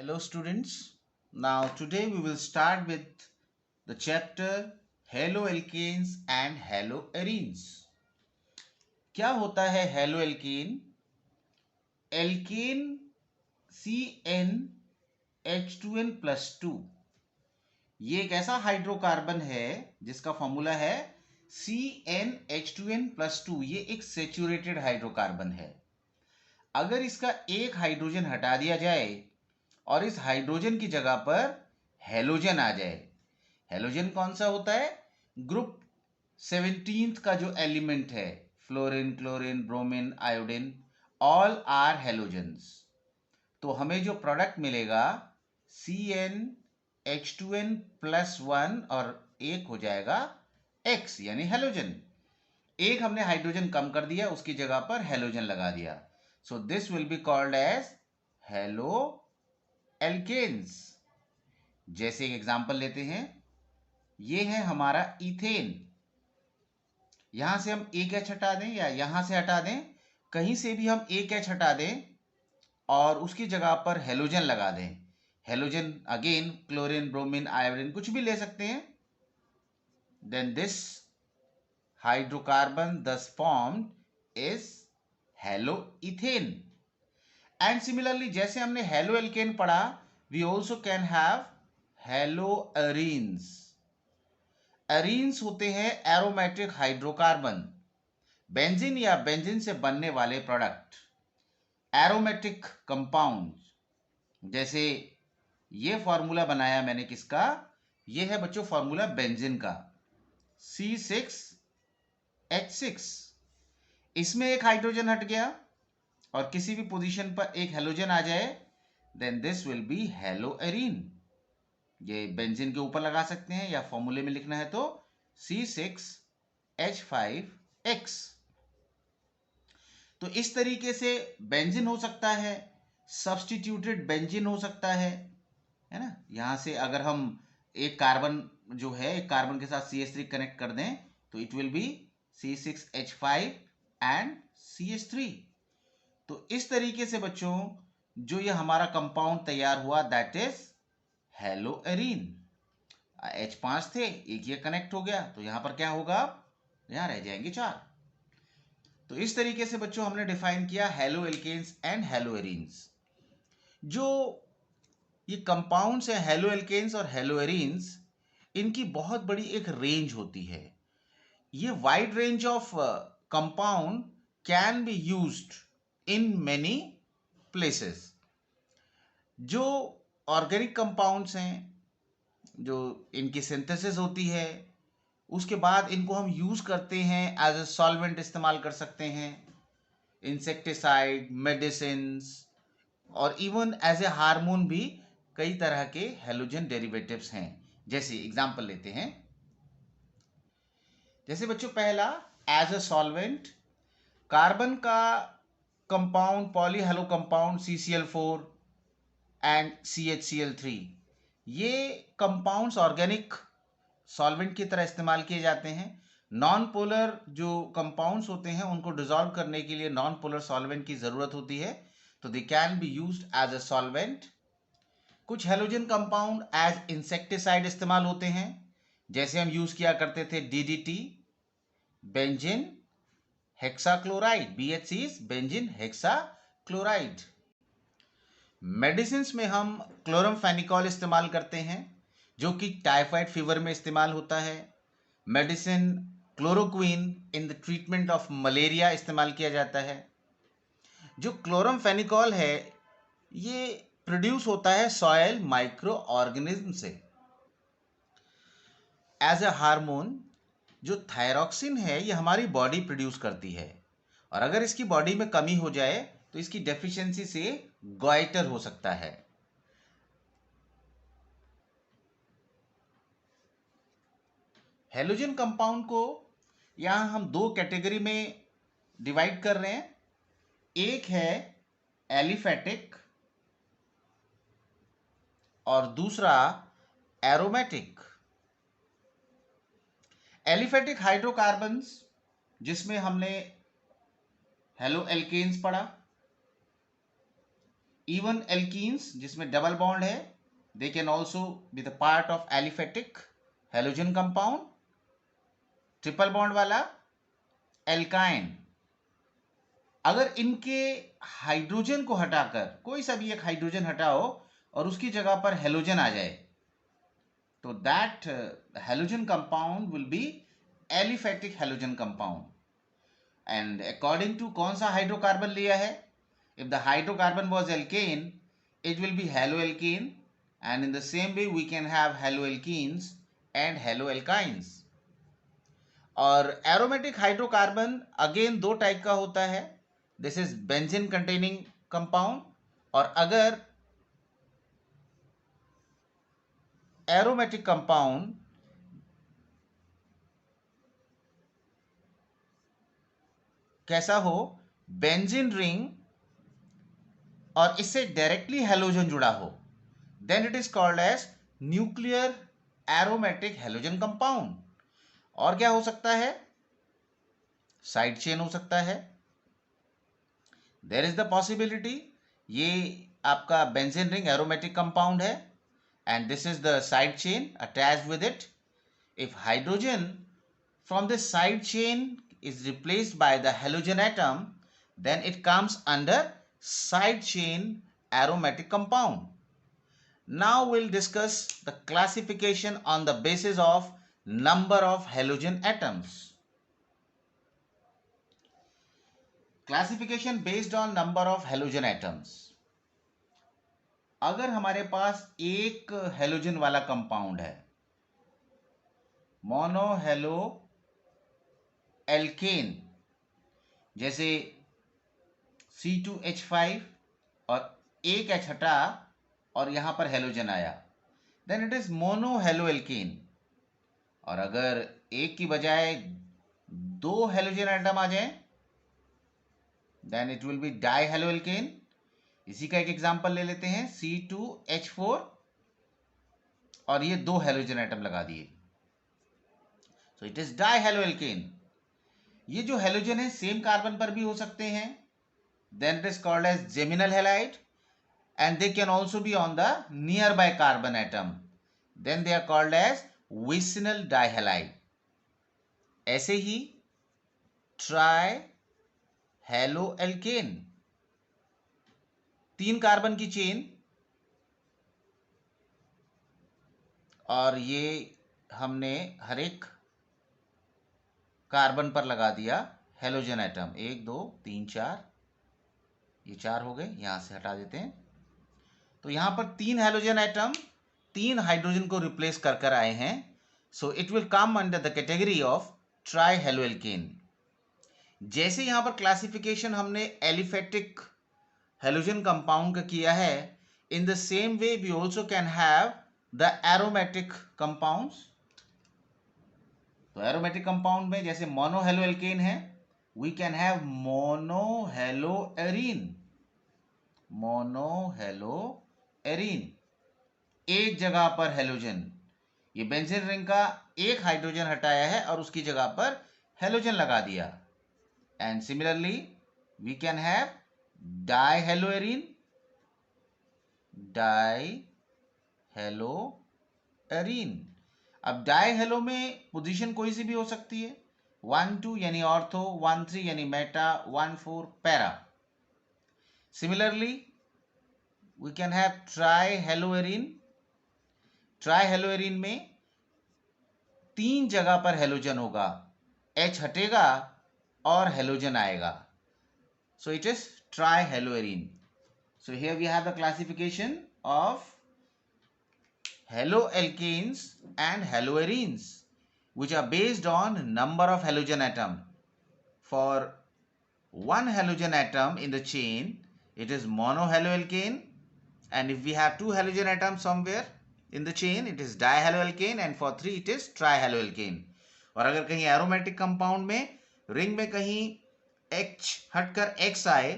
Hello students. Now today we will start with the chapter haloalkanes and haloarenes. क्या होता है haloalkane? Alkane CnH2n plus 2 ये एक ऐसा हाइड्रोकार्बन है जिसका फॉर्मूला है CnH2n plus 2। ये एक सेचुरेटेड हाइड्रोकार्बन है। अगर इसका एक हाइड्रोजन हटा दिया जाए और इस हाइड्रोजन की जगह पर हेलोजन आ जाए। हेलोजन कौन सा होता है? ग्रुप 17 का जो एलिमेंट है, fluorine, chlorine, bromine, iodine, all are halogens. तो हमें जो प्रोडक्ट मिलेगा CnH2n plus 1 और एक हो जाएगा X यानी हेलोजन। एक हमने हाइड्रोजन कम कर दिया, उसकी जगह पर हेलोजन लगा दिया। So this will be called as halo alkanes. जैसे एक एग्जांपल लेते हैं, ये है हमारा इथेन। यहां से हम एक एच हटा दें या यहां से हटा दें, कहीं से भी हम एक एच हटा दें और उसकी जगह पर हेलोजन लगा दें। Halogen again chlorine, bromine, iodine कुछ भी ले सकते हैं। Then this hydrocarbon thus formed is haloethane. And similarly जैसे हमने हेलोएल्केन पढ़ा, we also can have haloarenes. Arenes होते हैं एरोमेटिक हाइड्रोकार्बन, बेंजीन या बेंजीन से बनने वाले प्रोडक्ट, एरोमेटिक कंपाउंड। जैसे ये फॉर्मूला बनाया मैंने किसका? ये है बच्चों फॉर्मूला बेंजीन का, C6H6। इसमें एक हाइड्रोजन हट गया और किसी भी पोजीशन पर एक हेलोजन आ जाए, then this will be haloarene. ये बेंजीन के ऊपर लगा सकते हैं या फॉर्मूले में लिखना है तो C6H5X। तो इस तरीके से बेंजीन हो सकता है, सब्स्टिट्यूटेड बेंजीन हो सकता है ना। यहां से अगर हम एक कार्बन जो है, एक कार्बन के साथ CH3 कनेक्ट कर दें तो it will B C6H5 and CH3। तो इस तरीके से बच्चों जो ये हमारा कंपाउंड तैयार हुआ, दैट इज हेलोएरीन। H5 थे, एक ये कनेक्ट हो गया तो यहां पर क्या होगा? यहां रह जाएंगे 4। तो इस तरीके से बच्चों हमने डिफाइन किया हेलोएल्केन्स एंड हेलोएरीन्स। जो ये कंपाउंड्स हैं हेलोएल्केन्स और हेलोएरीन्स, इनकी बहुत बड़ी एक रेंज होती है। ये wide range of compound can be used in many places. जो ऑर्गेनिक कंपाउंड्स हैं, जो इनकी सिंथेसिस होती है, उसके बाद इनको हम यूज करते हैं एज ए सॉल्वेंट, इस्तेमाल कर सकते हैं, इंसेक्टिसाइड, मेडिसिन्स और इवन एज ए हार्मोन भी कई तरह के हेलोजन डेरिवेटिव्स हैं। जैसे एग्जांपल लेते हैं, जैसे बच्चों पहला एज ए सॉल्वेंट, कार्बन का compound polyhalo compound CCl4 and CHCl3, ये कंपाउंड्स ऑर्गेनिक सॉल्वेंट की तरह इस्तेमाल किए जाते हैं। नॉन पोलर जो कंपाउंड्स होते हैं उनको डिसॉल्व करने के लिए नॉन पोलर सॉल्वेंट की जरूरत होती है, तो they can be used as a solvent. कुछ हेलोजन कंपाउंड एज इंसेक्टिसाइड इस्तेमाल होते हैं, जैसे हम यूज किया करते थे DDT, benzene hexachloride, BHCs, benzene hexachloride. Medicine में हम क्लोरमफेनिकॉल इस्तेमाल करते हैं, जो कि टाइफाइड फीवर में इस्तेमाल होता है। Medicine chloroquine in the treatment of malaria इस्तेमाल किया जाता है। जो क्लोरमफेनिकॉल है ये प्रोड्यूस होता है सॉयल माइक्रो ऑर्गेनिज्म से। एज ए हार्मोन जो थायरॉक्सिन है ये हमारी बॉडी प्रोड्यूस करती है, और अगर इसकी बॉडी में कमी हो जाए तो इसकी डेफिशिएंसी से गॉइटर हो सकता है। हेलोजन कंपाउंड को यहां हम दो कैटेगरी में डिवाइड कर रहे हैं। एक है एलिफेटिक और दूसरा एरोमेटिक। एलिफेटिक हाइड्रोकार्बन्स जिसमें हमने हेलोएल्केन्स पढ़ा, इवन एल्कीन्स जिसमें डबल बॉन्ड है, दे can also be the part of aliphatic halogen compound. Triple bond वाला एल्काइन. अगर इनके हाइड्रोजन को हटाकर कोई सा भी एक हाइड्रोजन हटाओ और उसकी जगह पर हेलोजन आ जाए, तो that halogen compound will be aliphatic halogen compound. And according to कौन सा हाइड्रोकार्बन लिया है, if the hydrocarbon was alkane, it will be haloalkane, and in the same way we can have haloalkenes and haloalkynes. और aromatic hydrocarbon again दो type का होता है. This is benzene containing compound, और अगर एरोमेटिक कंपाउंड कैसा हो, benzene ring और इससे डायरेक्टली हेलोजन जुड़ा हो, then it is called as nuclear aromatic halogen compound. और क्या हो सकता है, साइड चेन हो सकता है. देयर इज द पॉसिबिलिटी, ये आपका बेंजीन रिंग एरोमेटिक कंपाउंड है and this is the side chain attached with it. If hydrogen from this side chain is replaced by the halogen atom, then it comes under side chain aromatic compound. Now we'll discuss the classification on the basis of number of halogen atoms. Classification based on number of halogen atoms. अगर हमारे पास एक halogen वाला compound है, mono halo alkene, जैसे C2H5 और एक H हटा और यहां पर हेलोजन आया, then it is mono halo alkane. और अगर एक की बजाय दो हेलोजन एटम आ जाए, then it will be di halo alkane. इसी का एक एग्जांपल ले लेते हैं, C2H4 और ये दो हेलोजन एटम लगा दिए, so it is die halo alkene. ये जो हेलोजन है सेम कार्बन पर भी हो सकते हैं, then it is called as geminal halide, and they can also be on the near by carbon atom, then they are called as vicinal dihalide. ऐसे ही ट्राई हेलो एल्केन, तीन carbon की chain, और ये हमने हर एक कार्बन पर लगा दिया हेलोजन एटम, 1 2 3 4, ये 4 हो गए, यहां से हटा देते हैं. तो यहां पर 3 हेलोजन एटम 3 हाइड्रोजन को रिप्लेस कर कर आए हैं, so it will come under the category of try halo alkane. जैसे यहां पर क्लासिफिकेशन हमने एलिफेटिक हेलोजन कंपाउंड का किया है, in the same way we also can have the aromatic compounds. तो एरोमेटिक कंपाउंड में जैसे मोनो हेलो एल्केन है, we can have mono halo arene. Mono halo arene, एक जगह पर हेलोजन, ये बेंजीन रिंग का एक हाइड्रोजन हटाया है और उसकी जगह पर हेलोजन लगा दिया. And similarly we can have di halo arene, di halo arene. अब डाई हेलो में पोजीशन कोई सी भी हो सकती है, 1 2 यानी ऑर्थो, 1 3 यानी meta, 1 4 para. Similarly we can have tri halo arene. Tri halo arene में 3 जगह पर हेलोजन होगा, H हटेगा और हेलोजन आएगा, so it is trihaloarine. So here we have the classification of haloalkanes and haloarenes, which are based on number of halogen atom. For one halogen atom in the chain, it is monohaloalkane, and if we have 2 halogen atoms somewhere in the chain, it is dihaloalkane, and for 3 it is trihaloalkane. और अगर कहीं aromatic compound में ring में कहीं H हटकर X आए,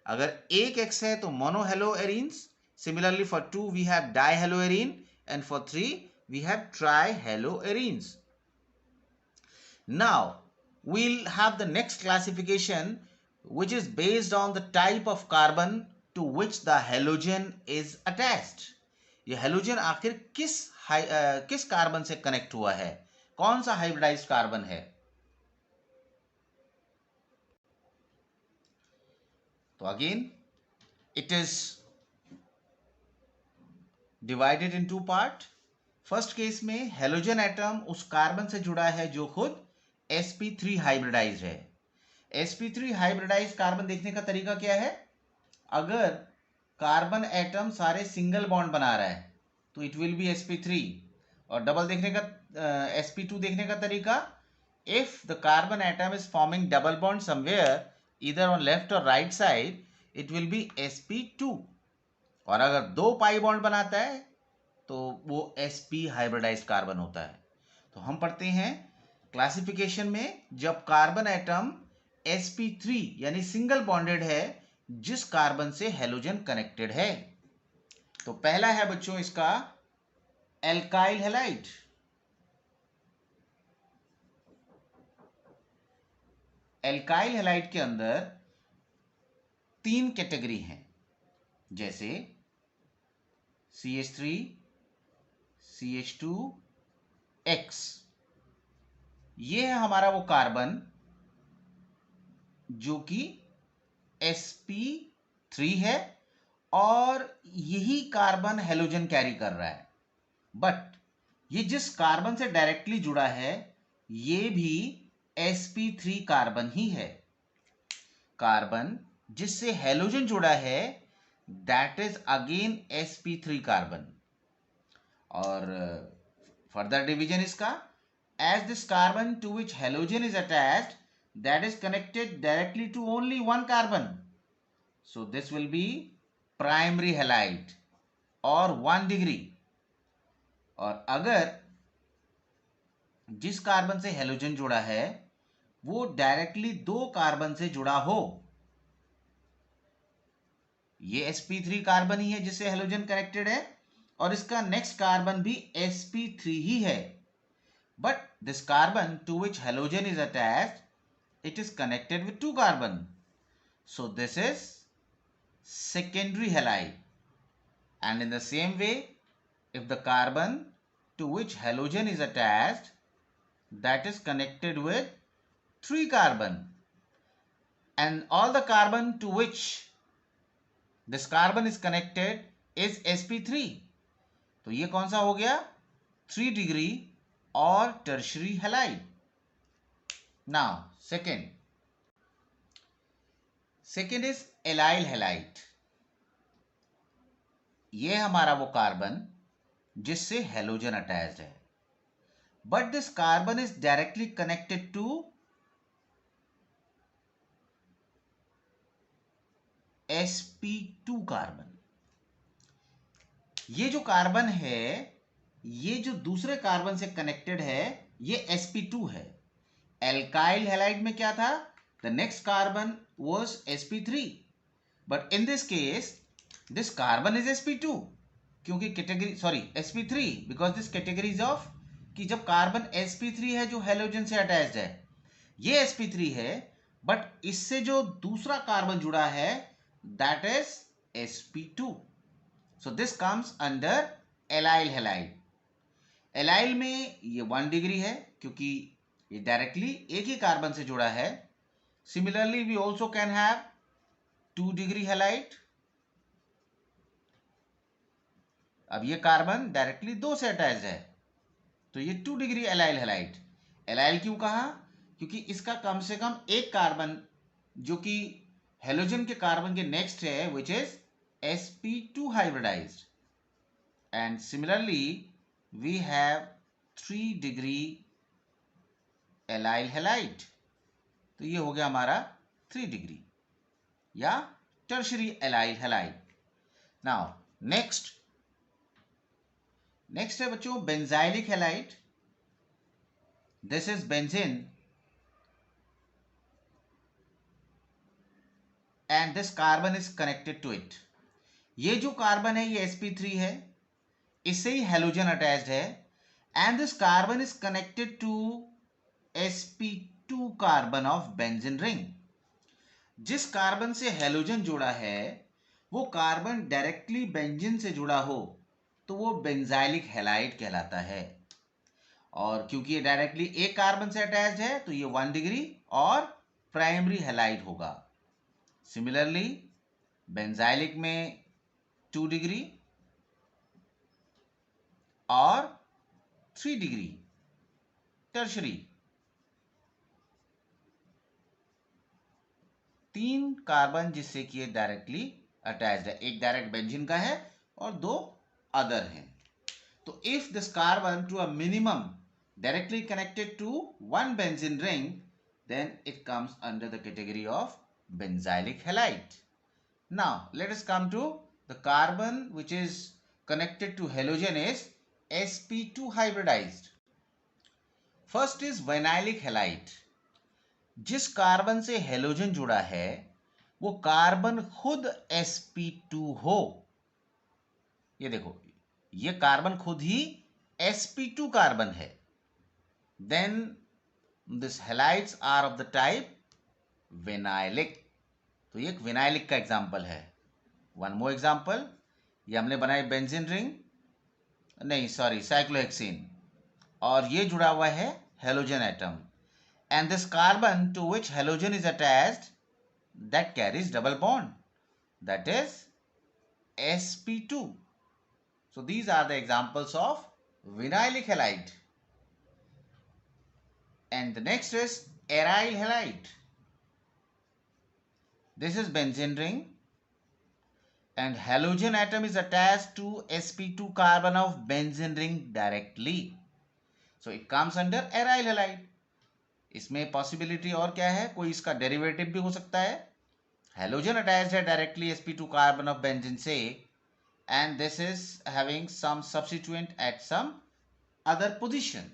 अगर एक X है तो monohaloarenes. Similarly for 2 we have dihaloarine, and for 3 we have trihaloarenes. Now we'll have the next classification, which is based on the type of carbon to which the halogen is attached. ये halogen आखिर किस carbon से connect हुआ है, कौन सा hybridised carbon है? तो again it is divided in two part. First case में हेलोजन एटम उस कार्बन से जुड़ा है जो खुद sp3 हाइब्रिडाइज्ड है. sp3 हाइब्रिडाइज्ड कार्बन देखने का तरीका क्या है? अगर कार्बन एटम सारे सिंगल बॉन्ड बना रहा है तो इट विल बी sp3. और डबल देखने का sp2 देखने का तरीका, if the carbon atom is forming double bond somewhere either on left और right side, it will be sp2. और अगर दो पाई बॉन्ड बनाता है तो वो sp हाइब्रिडाइज्ड कार्बन होता है. तो हम पढ़ते हैं क्लासिफिकेशन में, जब कार्बन एटम sp3 यानी सिंगल बॉन्डेड है जिस कार्बन से हेलोजन कनेक्टेड है. तो पहला है बच्चों इसका एल्काइल हैलाइड. एल्काइल हैलाइड के अंदर 3 कैटेगरी हैं, जैसे CH3, CH2X. ये है हमारा वो कार्बन जो कि sp3 है और यही कार्बन हेलोजन कैरी कर रहा है. बट ये जिस कार्बन से डायरेक्टली जुड़ा है ये भी sp3 कार्बन ही है. कार्बन जिससे हेलोजन जुड़ा है that is again sp3 carbon. और फर्दर डिवीजन इसका, as this carbon to which halogen is attached that is connected directly to only one carbon, so this will be primary halide or 1 degree. और अगर जिस carbon से halogen जुड़ा है वो directly 2 carbon से जुड़ा हो, ये sp3 कार्बन ही है जिससे हेलोजन कनेक्टेड है और इसका नेक्स्ट कार्बन भी sp3 ही है, but this carbon to which halogen is attached, it is connected with 2 carbon, so this is secondary halide. And in the same way, if the carbon to which halogen is attached that is connected with 3 carbon, and all the carbon to which this carbon is connected is sp3, तो ये कौन सा हो गया? 3 degree और tertiary halide. Now second is allyl halide. ये हमारा वो कार्बन जिससे हेलोजन अटैच्ड है, but this carbon is directly connected to sp2 carbon. ये जो कार्बन है ये जो दूसरे कार्बन से कनेक्टेड है ये sp2 है. एल्काइल हैलाइड में क्या था? The next carbon was sp3, but in this case this carbon is sp2 क्योंकि category sp3 because this category is of कि जब कार्बन sp3 है जो हेलोजन से अटैच्ड है ये sp3 है, बट इससे जो दूसरा कार्बन जुड़ा है that is sp2, so this comes under allyl halide. Allyl में ये 1 डिग्री है क्योंकि ये डायरेक्टली एक ही कार्बन से जुड़ा है. Similarly we also can have 2 degree halide. अब ये कार्बन डायरेक्टली 2 से अटैच है तो ये 2 डिग्री एलाइल हैलाइड. एलाइल क्यों कहा? क्योंकि इसका कम से कम एक कार्बन जो कि हेलोजन के कार्बन के नेक्स्ट है which is sp2 hybridised. And similarly we have 3 degree allyl halide. तो ये हो गया हमारा 3 डिग्री या tertiary allyl halide. Now next है बच्चों benzylic halide. This is benzene and this carbon is connected to it. ये जो कार्बन है ये sp3 है, इससे ही हेलोजन अटैच्ड है and this carbon is connected to sp2 carbon of benzene ring. जिस कार्बन से हेलोजन जुड़ा है वो कार्बन डायरेक्टली बेंजीन से जुड़ा हो तो वो बेंजाइलिक हैलाइड कहलाता है। और क्योंकि ये डायरेक्टली एक कार्बन से अटैच्ड है तो ये 1 डिग्री और प्राइमरी हैलाइड होगा। सिमिलरली बेंजाइलिक में 2 डिग्री और 3 डिग्री टर्शरी, 3 कार्बन जिससे कि ये डायरेक्टली अटैच्ड है। एक डायरेक्ट बेंजीन का है और 2 अदर हैं। तो if this carbon to a minimum directly connected to one benzene ring, then it comes under the category of benzylic halide. Now let us come to the carbon which is connected to halogen is sp2 hybridized. First is vinylic halide. जिस carbon से halogen जुड़ा है वो carbon खुद sp2 हो। ये देखो, ये कार्बन खुद ही sp2 कार्बन है। Then these halides are of the type vinylic. तो ये एक विनाइलिक का एग्जाम्पल है। वन मोर एग्जाम्पल, ये हमने बनाई बेंजीन रिंग, नहीं सॉरी साइक्लोहेक्सीन, और ये जुड़ा हुआ है halogen atom, and this carbon to which halogen is attached that carries double bond, that is sp2. So these are the examples of vinylic halide. And the next is aryl halide. This is benzene ring and halogen atom is attached to sp2 carbon of benzene ring directly. So it comes under aryl halide. इसमें possibility और क्या है, कोई इसका derivative भी हो सकता है। हेलोजन अटैच्ड है directly sp2 carbon of benzene से, and this is having some substituent at some other position.